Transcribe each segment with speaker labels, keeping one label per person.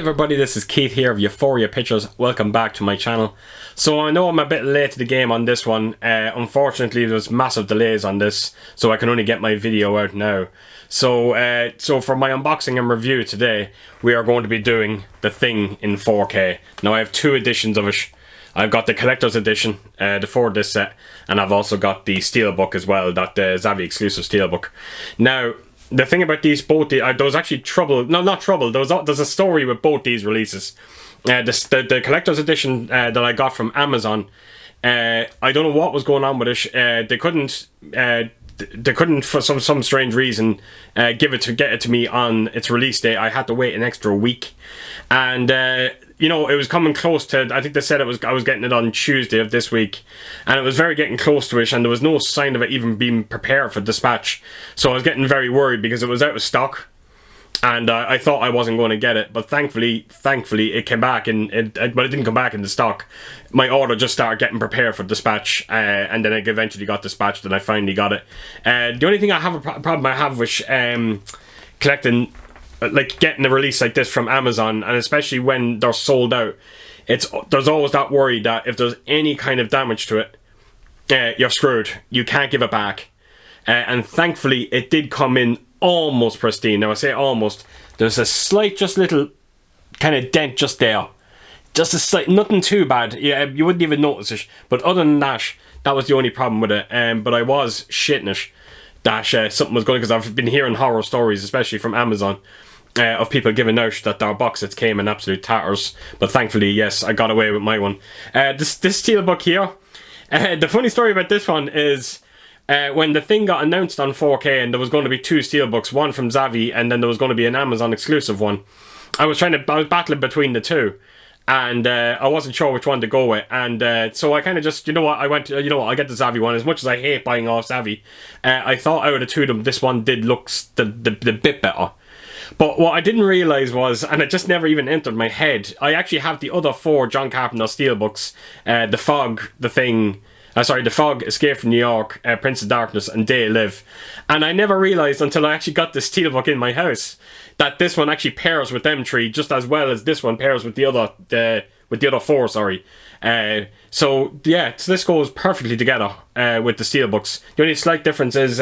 Speaker 1: everybody, this is Keith here of Euphoria Pictures. Welcome back to my channel. So I know I'm a bit late to the game on this one. Unfortunately there's massive delays on this, so I can only get my video out now. So for my unboxing and review today, we are going to be doing The Thing in 4K. Now I have two editions of it. I've got the collector's edition, the 4-disc set, and I've also got the Steelbook as well, that Zavvi Exclusive Steelbook. Now, the thing about these, there was actually trouble, no, not trouble, there's a story with both these releases. The collector's edition that I got from Amazon, I don't know what was going on with it. They couldn't for some strange reason get it to me on its release date. I had to wait an extra week, and you know, it was coming close to, I think they said I was getting it on Tuesday of this week, and it was very getting close to it, and there was no sign of it even being prepared for dispatch. So I was getting very worried because it was out of stock, and I thought I wasn't going to get it. But thankfully it came back, but it didn't come back in the stock. My order just started getting prepared for dispatch, and then it eventually got dispatched, and I finally got it. The only thing I have problem I have with collecting, like getting a release like this from Amazon, and especially when they're sold out, there's always that worry that if there's any kind of damage to it, you're screwed. You can't give it back. And thankfully it did come in almost pristine. Now I say almost, there's a slight, just little kind of dent just there, just a slight, nothing too bad. Yeah, you wouldn't even notice it, but other than that, that was the only problem with it. But I was shitting it that something was going, because I've been hearing horror stories, especially from Amazon, of people giving out that their box sets came in absolute tatters. But thankfully, yes, I got away with my one. This Steelbook here, the funny story about this one is when The Thing got announced on 4K and there was going to be two Steelbooks, one from Zavvi and then there was going to be an Amazon exclusive one, I was battling between the two, and I wasn't sure which one to go with, and so I kind of just, you know what, I went, you know what, I'll get the Zavvi one. As much as I hate buying off Zavvi, I thought out of the two of them, this one did look the bit better. But what I didn't realise was, and it just never even entered my head, I actually have the other four John Carpenter Steelbooks, The Fog, The Thing, The Fog, Escape from New York, Prince of Darkness, and Day Live. And I never realised until I actually got this Steelbook in my house that this one actually pairs with them three just as well as this one pairs with the other four, sorry. So yeah, so this goes perfectly together with the Steelbooks. The only slight difference is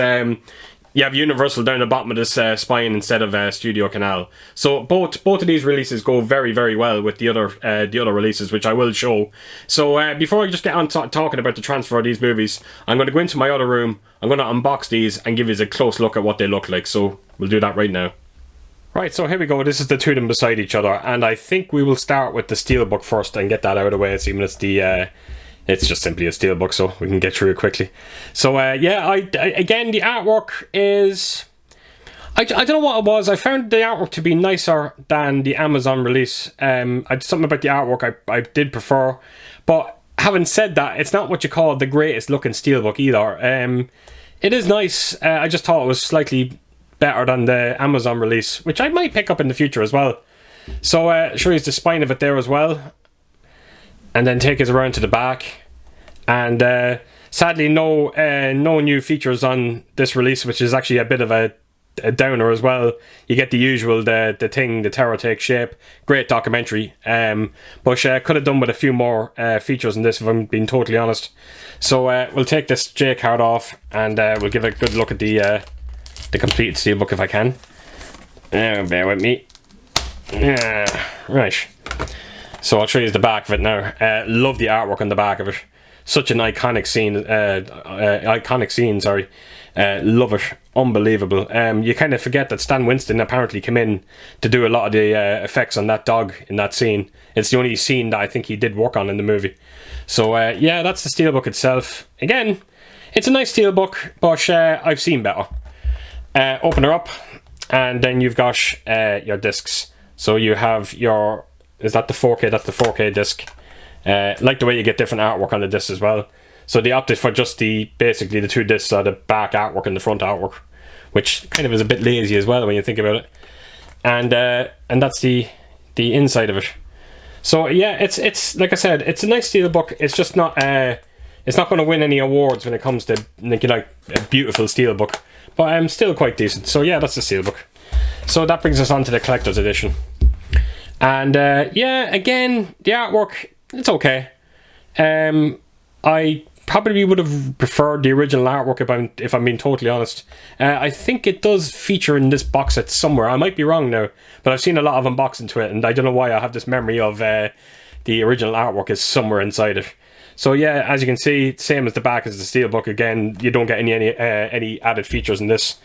Speaker 1: you have Universal down the bottom of this spine instead of Studio Canal. So both of these releases go very, very well with the other releases, which I will show. So before I just get on talking about the transfer of these movies, I'm going to go into my other room, I'm going to unbox these and give you a close look at what they look like. So we'll do that right now. Right, so here we go. This is the two of them beside each other, and I think we will start with the Steelbook first and get that out of the way, assuming it's just simply a Steelbook, so we can get through it quickly. So yeah, again, the artwork is, I don't know what it was. I found the artwork to be nicer than the Amazon release. Something about the artwork I did prefer, but having said that, it's not what you call the greatest looking Steelbook either. It is nice. I just thought it was slightly better than the Amazon release, which I might pick up in the future as well. So show you the spine of it there as well, and then take us around to the back. And sadly no new features on this release, which is actually a bit of a downer as well. You get the usual, the Thing, the terror take shape, great documentary, but could have done with a few more features in this, if I'm being totally honest. So we'll take this J card off, and we'll give a good look at the completed Steelbook if I can. Bear with me. Right. So I'll show you the back of it now. Love the artwork on the back of it. Such an iconic scene. Sorry. Love it. Unbelievable. You kind of forget that Stan Winston apparently came in to do a lot of the effects on that dog in that scene. It's the only scene that I think he did work on in the movie. So yeah, that's the Steelbook itself. Again, it's a nice Steelbook, but I've seen better. Open her up, and then you've got your discs. So you have your, is that the 4K? That's the 4K disc. Like the way you get different artwork on the disc as well. So they opted for just basically the two discs are the back artwork and the front artwork, which kind of is a bit lazy as well when you think about it. And that's the inside of it. So yeah, it's like I said, it's a nice Steelbook. It's just not it's not going to win any awards when it comes to like a beautiful Steelbook, but still quite decent. So yeah, that's the Steelbook. So that brings us on to the collector's edition. And yeah, again, the artwork, it's okay. I probably would have preferred the original artwork if I'm being totally honest. I think it does feature in this box set somewhere. I might be wrong now, but I've seen a lot of unboxing to it, and I don't know why I have this memory of the original artwork is somewhere inside it. So yeah, as you can see, same as the back as the Steelbook. Again, you don't get any added features in this.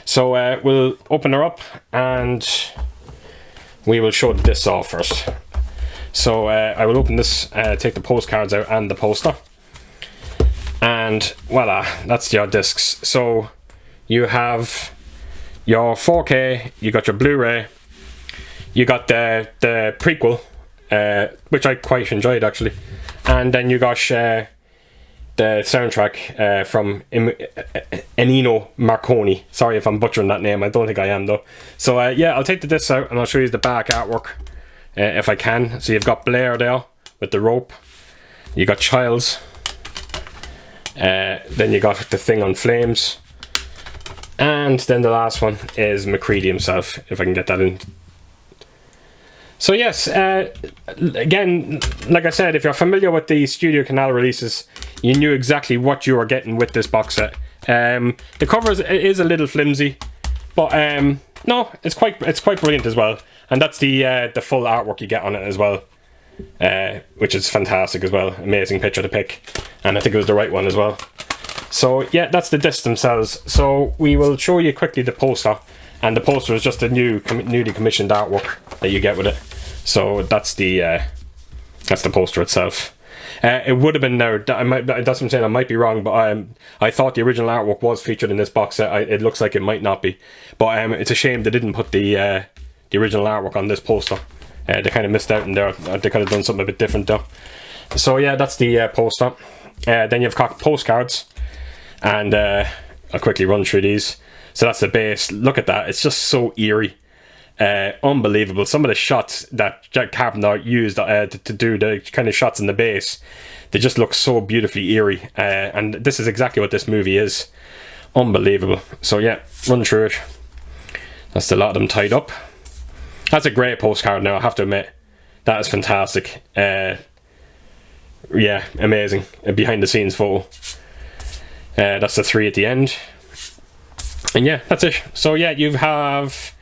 Speaker 1: So we'll open her up and we will show the discs off first. So I will open this, take the postcards out and the poster. And voila, that's your discs. So you have your 4K, you got your Blu-ray, you got the prequel, which I quite enjoyed actually, and then you got the soundtrack from Ennio Morricone. Sorry if I'm butchering that name, I don't think I am though. So yeah, I'll take the discs out and I'll show you the back artwork if I can. So you've got Blair there with the rope, you got Childs, then you got the thing on flames, and then the last one is MacReady himself, if I can get that in. So yes, again, like I said, if you're familiar with the Studio Canal releases, you knew exactly what you were getting with this box set. The cover is a little flimsy, but no, it's quite brilliant as well, and that's the full artwork you get on it as well. Which is fantastic as well. Amazing picture to pick, and I think it was the right one as well. So yeah, that's the discs themselves. So we will show you quickly the poster, and the poster is just a newly commissioned artwork that you get with it. So that's the poster itself. It would have been now. That's what I'm saying. I might be wrong, but I thought the original artwork was featured in this box set. It looks like it might not be, but it's a shame they didn't put the original artwork on this poster. They kind of missed out in there. They could have done something a bit different though. So yeah, that's the poster. Then you've got postcards, and I'll quickly run through these. So that's the base. Look at that. It's just so eerie. Unbelievable. Some of the shots that John Carpenter used to do the kind of shots in the base, they just look so beautifully eerie. And this is exactly what this movie is. Unbelievable. So yeah, run through it. That's a lot of them tied up. That's a great postcard now, I have to admit. That is fantastic. Yeah, amazing. A behind the scenes photo. That's the 3 at the end. And yeah, that's it. So yeah, you have...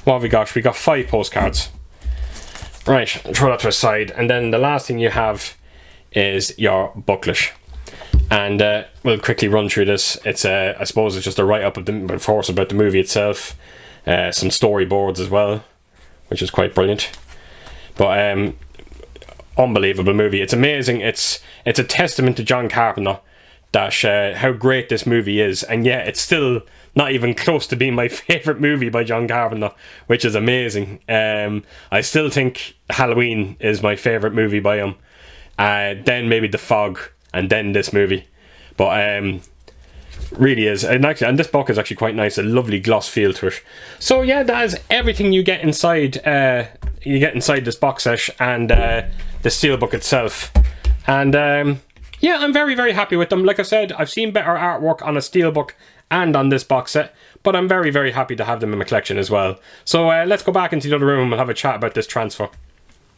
Speaker 1: What have we got? We got 5 postcards. Right, throw that to the side. And then the last thing you have is your booklet. And we'll quickly run through this. It's I suppose it's just a write-up of course about the movie itself. Some storyboards as well, which is quite brilliant. But unbelievable movie. It's amazing. It's a testament to John Carpenter that how great this movie is, and yet it's still not even close to being my favourite movie by John Carpenter, which is amazing. I still think Halloween is my favourite movie by him. Then maybe The Fog, and then this movie. But really is, and this book is actually quite nice. A lovely gloss feel to it. So yeah, that is everything you get inside. This box set and the Steelbook itself. And yeah, I'm very, very happy with them. Like I said, I've seen better artwork on a Steelbook and on this box set, but I'm very, very happy to have them in my collection as well. So let's go back into the other room and we'll have a chat about this transfer.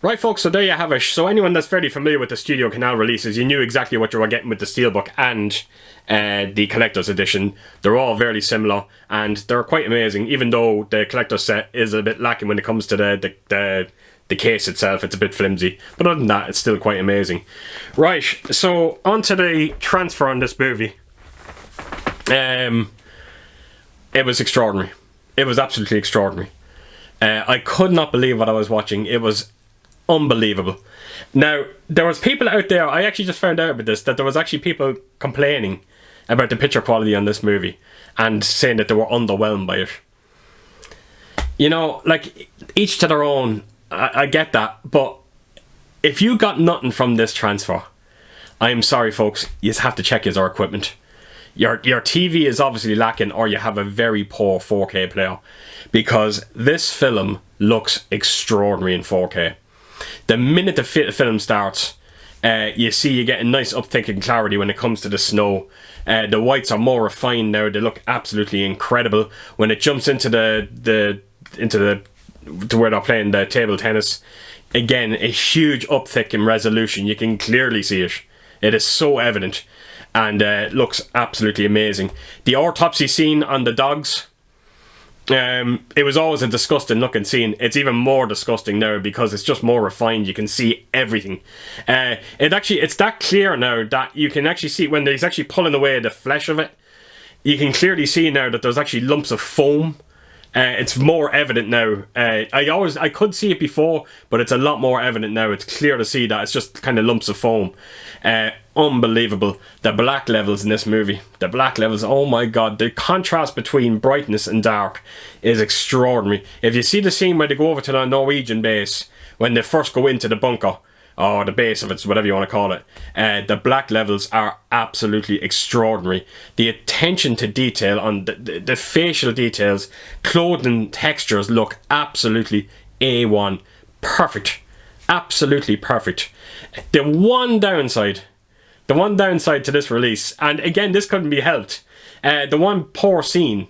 Speaker 1: Right folks, so there you have it. So anyone that's fairly familiar with the Studio Canal releases, you knew exactly what you were getting with the Steelbook and the Collector's Edition. They're all very similar and they're quite amazing, even though the Collector's set is a bit lacking when it comes to the case itself. It's a bit flimsy, but other than that, it's still quite amazing. Right, so on to the transfer on this movie. It was extraordinary. It was absolutely extraordinary. I could not believe what I was watching. It was unbelievable. Now, there was people out there, I actually just found out about this, that there was actually people complaining about the picture quality on this movie and saying that they were underwhelmed by it. You know, like, each to their own. I get that, but if you got nothing from this transfer, I'm sorry folks, you have to check your equipment. Your TV is obviously lacking, or you have a very poor 4K player, because this film looks extraordinary in 4K. The minute the film starts, you see you get a nice uptick in clarity when it comes to the snow. The whites are more refined now. They look absolutely incredible. When it jumps into the to where they're playing the table tennis. Again, a huge uptick in resolution. You can clearly see it. It is so evident, and looks absolutely amazing. The autopsy scene on the dogs, it was always a disgusting looking scene. It's even more disgusting now because it's just more refined. You can see everything. It's that clear now that you can actually see when he's actually pulling away the flesh of it. You can clearly see now that there's actually lumps of foam. It's more evident now. I could see it before, but it's a lot more evident now. It's clear to see that it's just kind of lumps of foam. Unbelievable. The black levels in this movie. The black levels, oh my god. The contrast between brightness and dark is extraordinary. If you see the scene where they go over to the Norwegian base, when they first go into the bunker, or the base of it, whatever you want to call it, the black levels are absolutely extraordinary. The attention to detail on the facial details, clothing textures look absolutely A1. Perfect. Absolutely perfect. The one downside to this release, and again, this couldn't be helped, the one poor scene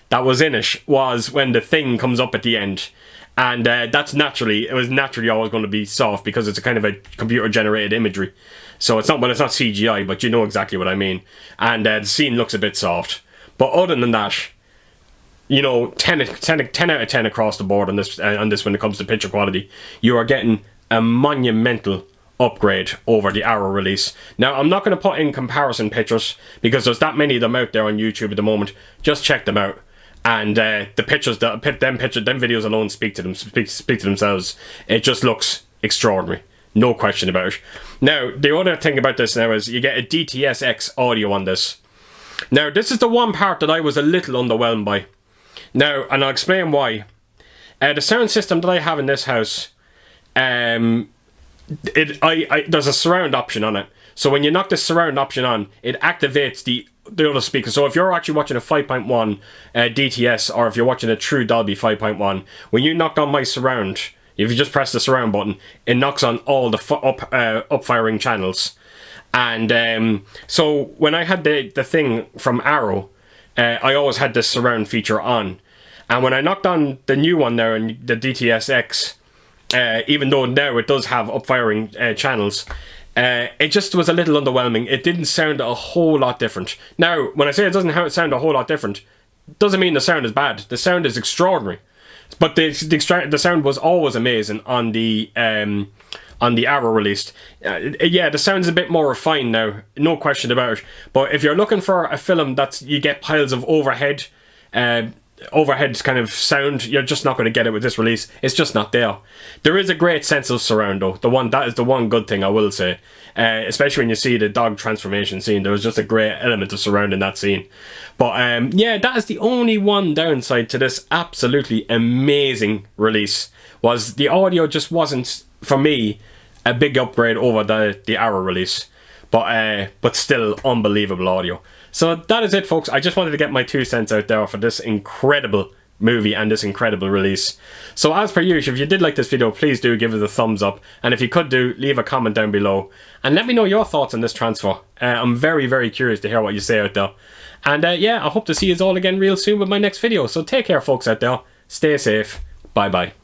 Speaker 1: that was in it was when the thing comes up at the end. And it was naturally always going to be soft because it's a kind of a computer-generated imagery. So it's not CGI, but you know exactly what I mean. And the scene looks a bit soft. But other than that, you know, 10 out of 10 across the board on this when it comes to picture quality. You are getting a monumental upgrade over the Arrow release. Now, I'm not going to put in comparison pictures because there's that many of them out there on YouTube at the moment. Just check them out. And the pictures, them videos alone speak to themselves. It just looks extraordinary, no question about it. Now, the other thing about this now is you get a Dtsx audio on this. Now, this is the one part that I was a little underwhelmed by. Now, and I'll explain why. The sound system that I have in this house, there's a surround option on it. So when you knock the surround option on, it activates the other speaker. So if you're actually watching a 5.1 DTS, or if you're watching a true Dolby 5.1, when you knock on my surround, if you just press the surround button, it knocks on all the up-firing channels. And so when I had the thing from Arrow, I always had this surround feature on. And when I knocked on the new one there, and the Dtsx, even though now it does have up-firing channels, it just was a little underwhelming. It didn't sound a whole lot different. Now, when I say it doesn't sound a whole lot different, doesn't mean the sound is bad. The sound is extraordinary. But the sound was always amazing on the Arrow release. Yeah, the sound's a bit more refined now, no question about it. But if you're looking for a film that you get piles of overhead kind of sound, you're just not going to get it with this release. It's just not there. There is a great sense of surround though. That is the one good thing I will say. Especially when you see the dog transformation scene, there was just a great element of surround in that scene. But yeah, that is the only one downside to this absolutely amazing release. Was the audio just wasn't, for me, a big upgrade over the Arrow release. But still unbelievable audio. So that is it, folks. I just wanted to get my 2 cents out there for this incredible movie and this incredible release. So as per usual, if you did like this video, please do give it a thumbs up. And if you could leave a comment down below. And let me know your thoughts on this transfer. I'm very, very curious to hear what you say out there. And yeah, I hope to see you all again real soon with my next video. So take care, folks out there. Stay safe. Bye-bye.